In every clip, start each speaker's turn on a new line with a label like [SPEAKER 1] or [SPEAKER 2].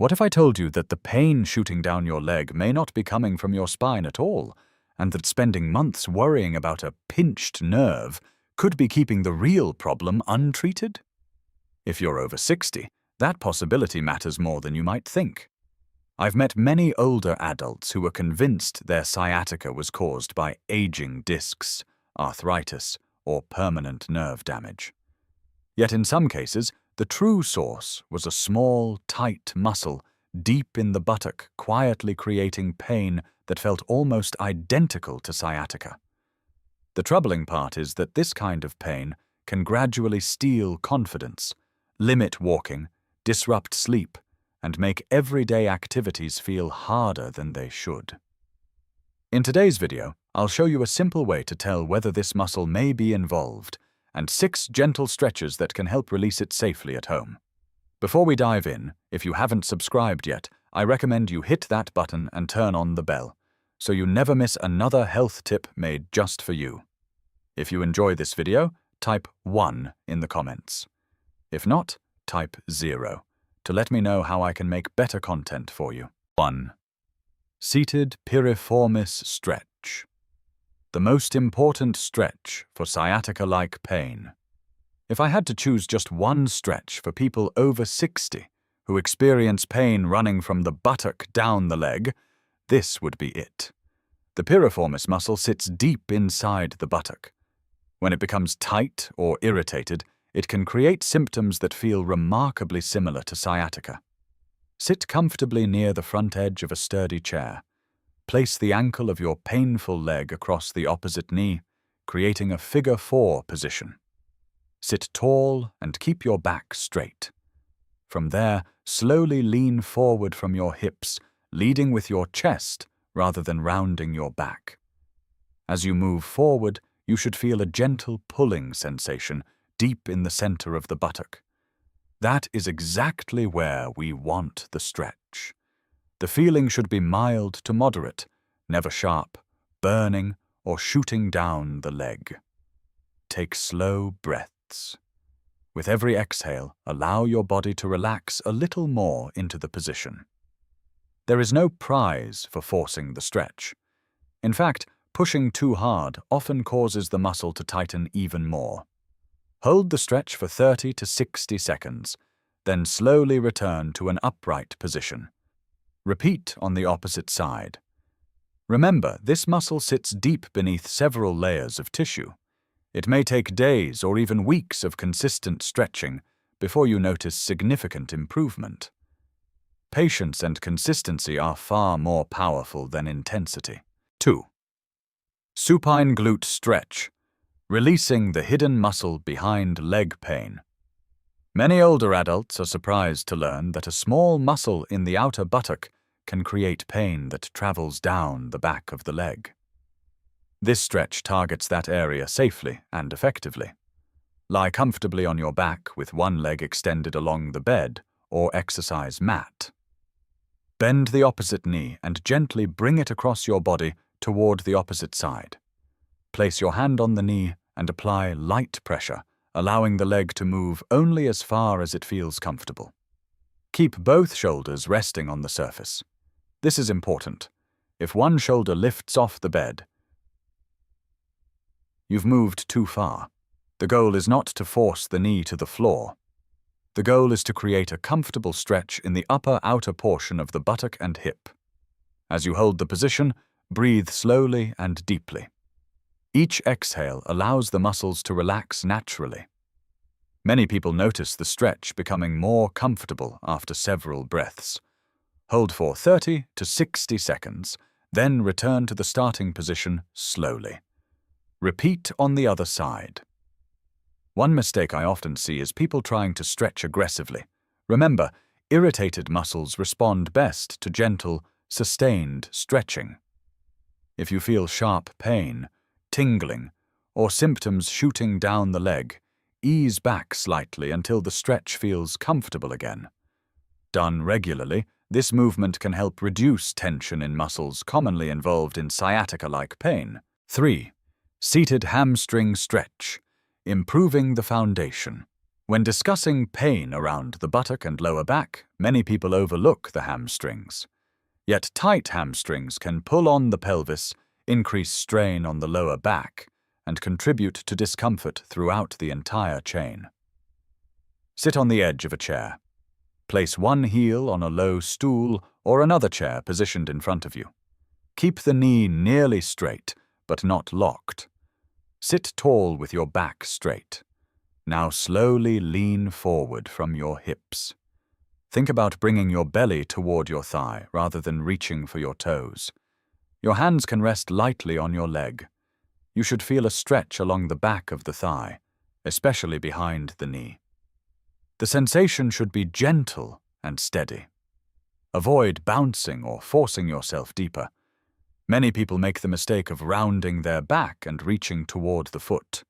[SPEAKER 1] What if I told you that the pain shooting down your leg may not be coming from your spine at all, and that spending months worrying about a pinched nerve could be keeping the real problem untreated? If you're over 60, that possibility matters more than you might think. I've met many older adults who were convinced their sciatica was caused by aging discs, arthritis, or permanent nerve damage. Yet in some cases, the true source was a small, tight muscle deep in the buttock, quietly creating pain that felt almost identical to sciatica. The troubling part is that this kind of pain can gradually steal confidence, limit walking, disrupt sleep, and make everyday activities feel harder than they should. In today's video, I'll show you a simple way to tell whether this muscle may be involved, and 6 gentle stretches that can help release it safely at home. Before we dive in, if you haven't subscribed yet, I recommend you hit that button and turn on the bell, so you never miss another health tip made just for you. If you enjoy this video, type 1 in the comments. If not, type 0 to let me know how I can make better content for you. 1. Seated Piriformis stretch. The most important stretch for sciatica-like pain. If I had to choose just one stretch for people over 60 who experience pain running from the buttock down the leg, this would be it. The piriformis muscle sits deep inside the buttock. When it becomes tight or irritated, it can create symptoms that feel remarkably similar to sciatica. Sit comfortably near the front edge of a sturdy chair. Place the ankle of your painful leg across the opposite knee, creating a figure 4 position. Sit tall and keep your back straight. From there, slowly lean forward from your hips, leading with your chest rather than rounding your back. As you move forward, you should feel a gentle pulling sensation deep in the center of the buttock. That is exactly where we want the stretch. The feeling should be mild to moderate, never sharp, burning, or shooting down the leg. Take slow breaths. With every exhale, allow your body to relax a little more into the position. There is no prize for forcing the stretch. In fact, pushing too hard often causes the muscle to tighten even more. Hold the stretch for 30 to 60 seconds, then slowly return to an upright position. Repeat on the opposite side. Remember, this muscle sits deep beneath several layers of tissue. It may take days or even weeks of consistent stretching before you notice significant improvement. Patience and consistency are far more powerful than intensity. 2. Supine glute stretch. Releasing the hidden muscle behind leg pain. Many older adults are surprised to learn that a small muscle in the outer buttock can create pain that travels down the back of the leg. This stretch targets that area safely and effectively. Lie comfortably on your back with one leg extended along the bed or exercise mat. Bend the opposite knee and gently bring it across your body toward the opposite side. Place your hand on the knee and apply light pressure, allowing the leg to move only as far as it feels comfortable. Keep both shoulders resting on the surface. This is important. If one shoulder lifts off the bed, you've moved too far. The goal is not to force the knee to the floor. The goal is to create a comfortable stretch in the outer portion of the buttock and hip. As you hold the position, breathe slowly and deeply. Each exhale allows the muscles to relax naturally. Many people notice the stretch becoming more comfortable after several breaths. Hold for 30 to 60 seconds, then return to the starting position slowly. Repeat on the other side. One mistake I often see is people trying to stretch aggressively. Remember, irritated muscles respond best to gentle, sustained stretching. If you feel sharp pain, tingling, or symptoms shooting down the leg, ease back slightly until the stretch feels comfortable again. Done regularly, this movement can help reduce tension in muscles commonly involved in sciatica-like pain. 3. Seated hamstring stretch. Improving the foundation. When discussing pain around the buttock and lower back, many people overlook the hamstrings. Yet tight hamstrings can pull on the pelvis, increase strain on the lower back, and contribute to discomfort throughout the entire chain. Sit on the edge of a chair. Place one heel on a low stool or another chair positioned in front of you. Keep the knee nearly straight, but not locked. Sit tall with your back straight. Now slowly lean forward from your hips. Think about bringing your belly toward your thigh rather than reaching for your toes. Your hands can rest lightly on your leg. You should feel a stretch along the back of the thigh, especially behind the knee. The sensation should be gentle and steady. Avoid bouncing or forcing yourself deeper. Many people make the mistake of rounding their back and reaching toward the foot.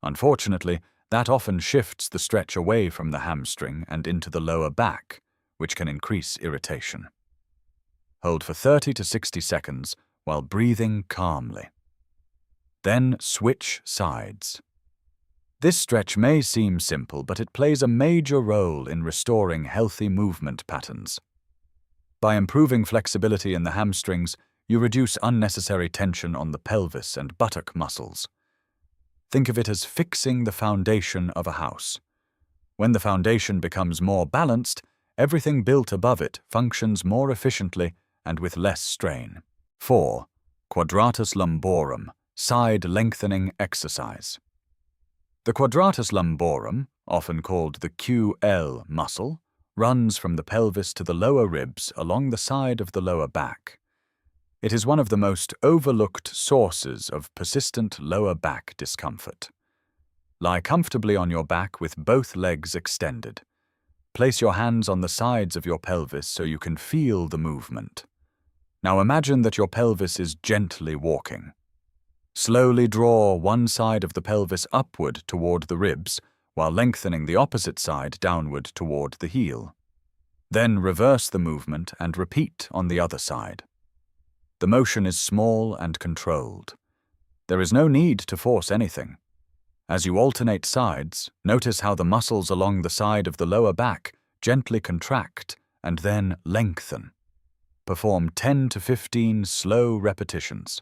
[SPEAKER 1] Unfortunately, that often shifts the stretch away from the hamstring and into the lower back, which can increase irritation. Hold for 30 to 60 seconds while breathing calmly. Then switch sides. This stretch may seem simple, but it plays a major role in restoring healthy movement patterns. By improving flexibility in the hamstrings, you reduce unnecessary tension on the pelvis and buttock muscles. Think of it as fixing the foundation of a house. When the foundation becomes more balanced, everything built above it functions more efficiently and with less strain. 4. Quadratus lumborum, side lengthening exercise. The quadratus lumborum, often called the QL muscle, runs from the pelvis to the lower ribs along the side of the lower back. It is one of the most overlooked sources of persistent lower back discomfort. Lie comfortably on your back with both legs extended. Place your hands on the sides of your pelvis so you can feel the movement. Now imagine that your pelvis is gently walking. Slowly draw one side of the pelvis upward toward the ribs, while lengthening the opposite side downward toward the heel. Then reverse the movement and repeat on the other side. The motion is small and controlled. There is no need to force anything. As you alternate sides, notice how the muscles along the side of the lower back gently contract and then lengthen. Perform 10 to 15 slow repetitions.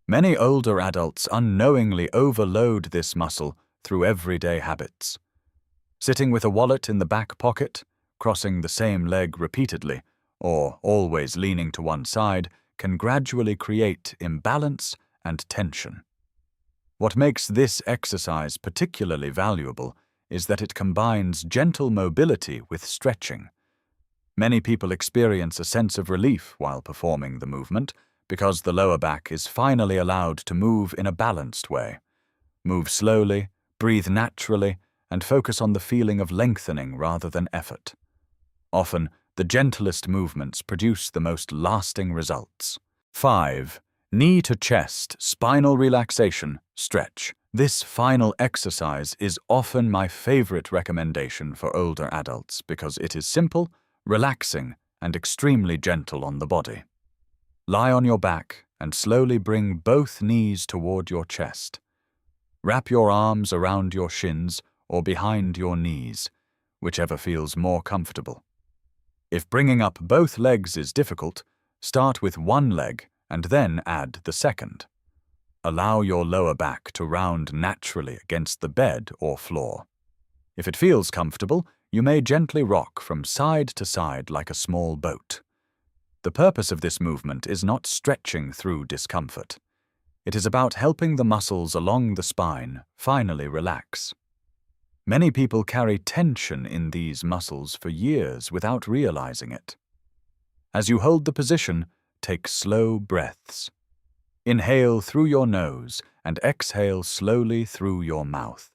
[SPEAKER 1] Many older adults unknowingly overload this muscle through everyday habits. Sitting with a wallet in the back pocket, crossing the same leg repeatedly, or always leaning to one side can gradually create imbalance and tension. What makes this exercise particularly valuable is that it combines gentle mobility with stretching. Many people experience a sense of relief while performing the movement because the lower back is finally allowed to move in a balanced way. Move slowly, breathe naturally, and focus on the feeling of lengthening rather than effort. Often, the gentlest movements produce the most lasting results. 5. Knee to chest, spinal relaxation, stretch. This final exercise is often my favorite recommendation for older adults because it is simple, relaxing, and extremely gentle on the body. Lie on your back and slowly bring both knees toward your chest. Wrap your arms around your shins or behind your knees, whichever feels more comfortable. If bringing up both legs is difficult, start with one leg and then add the second. Allow your lower back to round naturally against the bed or floor. If it feels comfortable, you may gently rock from side to side like a small boat. The purpose of this movement is not stretching through discomfort. It is about helping the muscles along the spine finally relax. Many people carry tension in these muscles for years without realizing it. As you hold the position, take slow breaths. Inhale through your nose and exhale slowly through your mouth.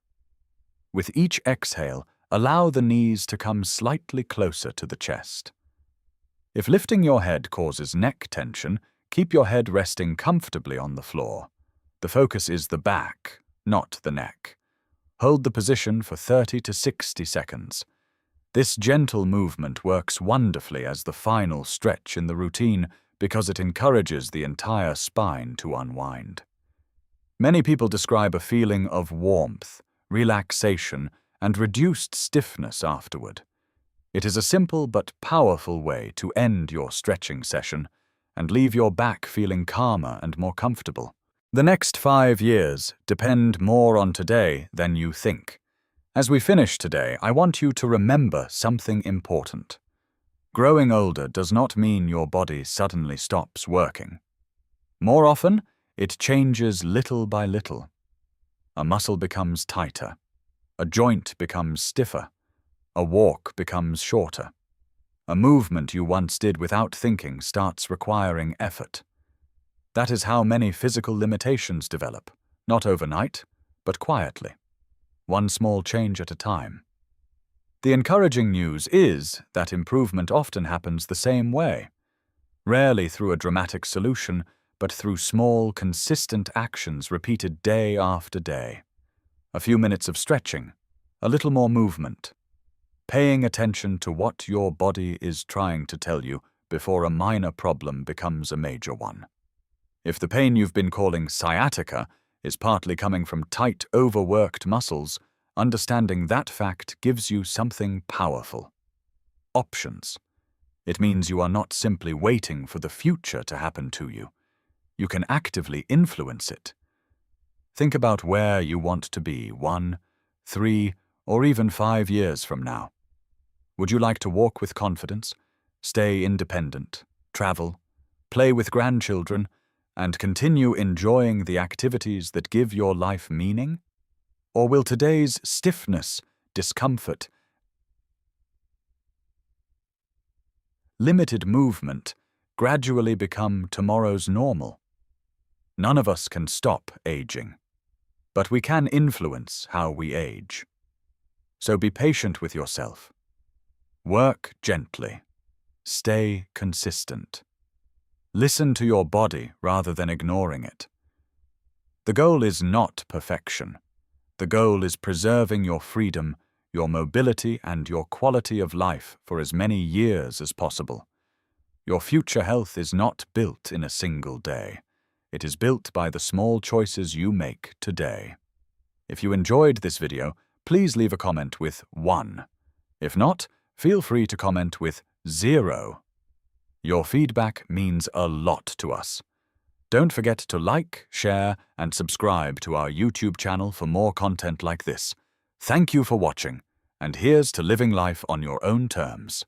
[SPEAKER 1] With each exhale, allow the knees to come slightly closer to the chest. If lifting your head causes neck tension, keep your head resting comfortably on the floor. The focus is the back, not the neck. Hold the position for 30 to 60 seconds. This gentle movement works wonderfully as the final stretch in the routine because it encourages the entire spine to unwind. Many people describe a feeling of warmth, relaxation, and reduced stiffness afterward. It is a simple but powerful way to end your stretching session and leave your back feeling calmer and more comfortable. The next 5 years depend more on today than you think. As we finish today, I want you to remember something important. Growing older does not mean your body suddenly stops working. More often, it changes little by little. A muscle becomes tighter. A joint becomes stiffer. A walk becomes shorter. A movement you once did without thinking starts requiring effort. That is how many physical limitations develop, not overnight, but quietly, one small change at a time. The encouraging news is that improvement often happens the same way, rarely through a dramatic solution, but through small, consistent actions repeated day after day. A few minutes of stretching, a little more movement, paying attention to what your body is trying to tell you before a minor problem becomes a major one. If the pain you've been calling sciatica is partly coming from tight, overworked muscles, understanding that fact gives you something powerful. Options. It means you are not simply waiting for the future to happen to you. You can actively influence it. Think about where you want to be 1, 3, or even 5 years from now. Would you like to walk with confidence, stay independent, travel, play with grandchildren, and continue enjoying the activities that give your life meaning? Or will today's stiffness, discomfort, limited movement gradually become tomorrow's normal? None of us can stop aging, but we can influence how we age. So be patient with yourself. Work gently. Stay consistent. Listen to your body rather than ignoring it. The goal is not perfection. The goal is preserving your freedom, your mobility, and your quality of life for as many years as possible. Your future health is not built in a single day. It is built by the small choices you make today. If you enjoyed this video, please leave a comment with 1. If not, feel free to comment with 0. Your feedback means a lot to us. Don't forget to like, share, and subscribe to our YouTube channel for more content like this. Thank you for watching, and here's to living life on your own terms.